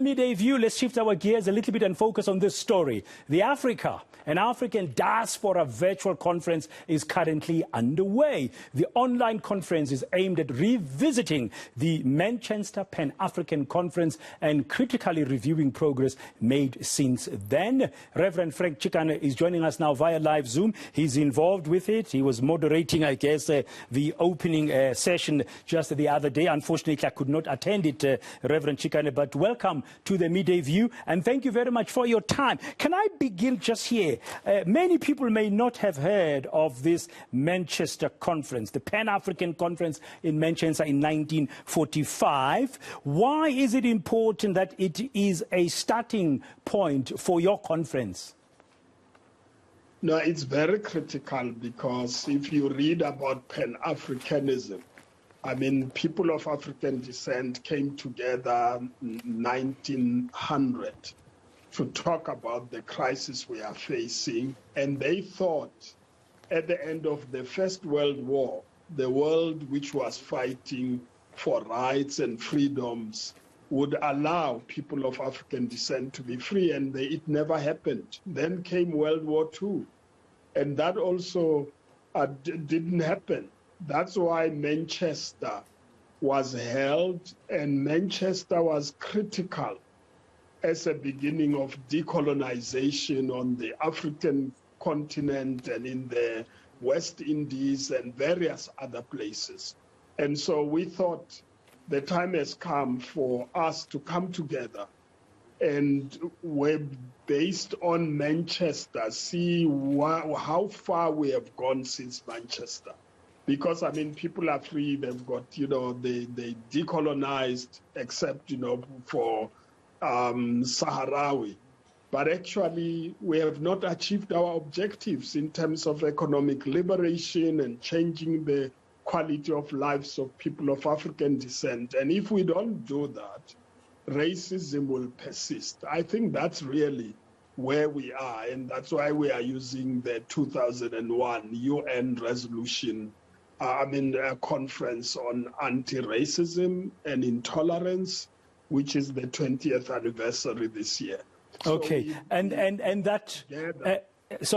Midday View, let's shift our gears a little bit and focus on this story. The Africa and African Diaspora virtual conference is currently underway. The online conference is aimed at revisiting the Manchester Pan-African Conference and critically reviewing progress made since then. Reverend Frank Chikane is joining us now via live Zoom. He's involved with it. He was moderating, I guess, the opening session just the other day. Unfortunately, I could not attend it, Reverend Chikane, but welcome to the Midday View, and thank you very much for your time. Can I begin just here? Many people may not have heard of this Manchester Conference, the Pan-African Conference in Manchester in 1945. Why is it important that it is a starting point for your conference? No, it's very critical because if you read about Pan-Africanism, I mean, people of African descent came together in 1900 to talk about the crisis we are facing. And they thought at the end of the First World War, the world which was fighting for rights and freedoms would allow people of African descent to be free, and it never happened. Then came World War II, and that also didn't happen. That's why Manchester was held, and Manchester was critical as a beginning of decolonization on the African continent and in the West Indies and various other places. And so we thought the time has come for us to come together and we're based on Manchester, see how far we have gone since Manchester. Because, I mean, people are free, they've got, they decolonized, except, for Sahrawi. But actually, we have not achieved our objectives in terms of economic liberation and changing the quality of lives of people of African descent. And if we don't do that, racism will persist. I think that's really where we are, and that's why we are using the 2001 UN resolution, a conference on anti-racism and intolerance, which is the 20th anniversary this year. Okay, so and that...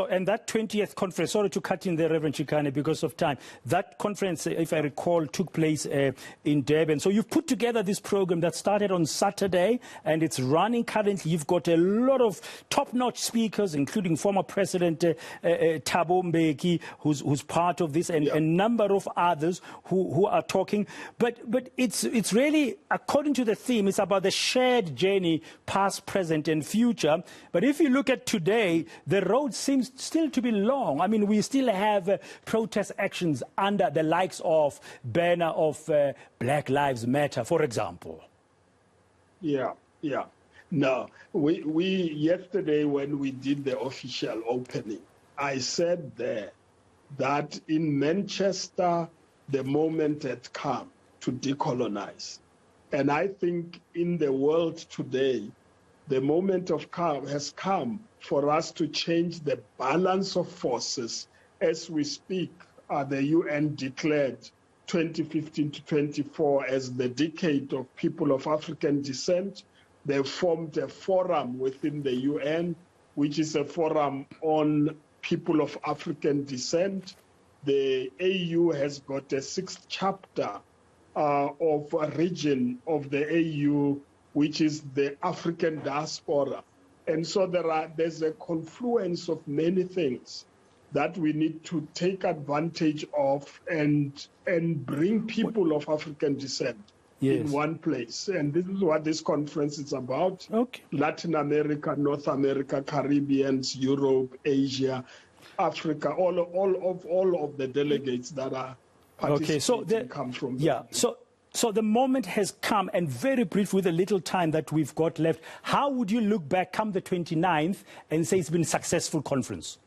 And that 20th conference, sorry to cut in there, Reverend Chikane, because of time, that conference, if I recall, took place in Durban. So you've put together this program that started on Saturday, and it's running currently. You've got a lot of top-notch speakers, including former President Thabo Mbeki, who's part of this, and a number of others who are talking. But it's really, according to the theme, it's about the shared journey, past, present, and future. But if you look at today, the road seems still to be long. I mean, we still have protest actions under the likes of banner of Black Lives Matter, for example. Yeah. No, we yesterday when we did the official opening, I said there that in Manchester, the moment had come to decolonize. And I think in the world today, the moment has come for us to change the balance of forces. As we speak, the UN declared 2015 to 24 as the decade of people of African descent. They formed a forum within the UN, which is a forum on people of African descent. The AU has got a 6th chapter of a region of the AU, which is the African Diaspora. And so there's a confluence of many things that we need to take advantage of and bring people of African descent in one place. And this is what this conference is about. Okay. Latin America, North America, Caribbeans, Europe, Asia, Africa, all of the delegates that are participating come from So the moment has come, and very brief with the little time that we've got left, how would you look back come the 29th and say it's been a successful conference?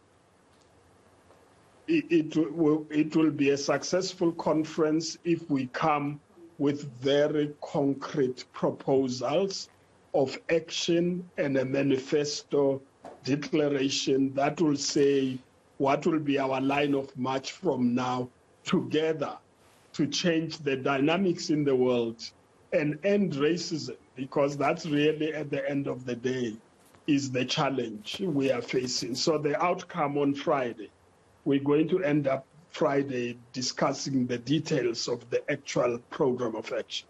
It will be a successful conference if we come with very concrete proposals of action and a manifesto declaration that will say what will be our line of march from now together to change the dynamics in the world and end racism because that's really, at the end of the day, is the challenge we are facing. So the outcome on Friday, we're going to end up Friday discussing the details of the actual program of action.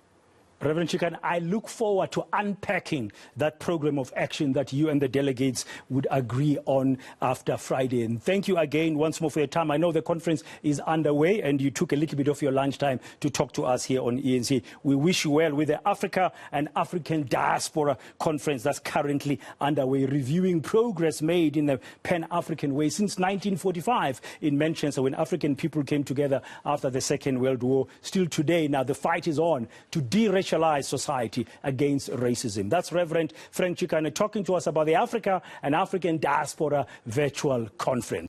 Reverend Chikane, I look forward to unpacking that program of action that you and the delegates would agree on after Friday. And thank you again once more for your time. I know the conference is underway and you took a little bit of your lunchtime to talk to us here on eNCA. We wish you well with the Africa and African Diaspora Conference that's currently underway, reviewing progress made in the Pan-African way since 1945 in Manchester, when African people came together after the Second World War. Still today, now the fight is on to de-racialize society against racism. That's Reverend Frank Chikane talking to us about the Africa and African Diaspora Virtual Conference.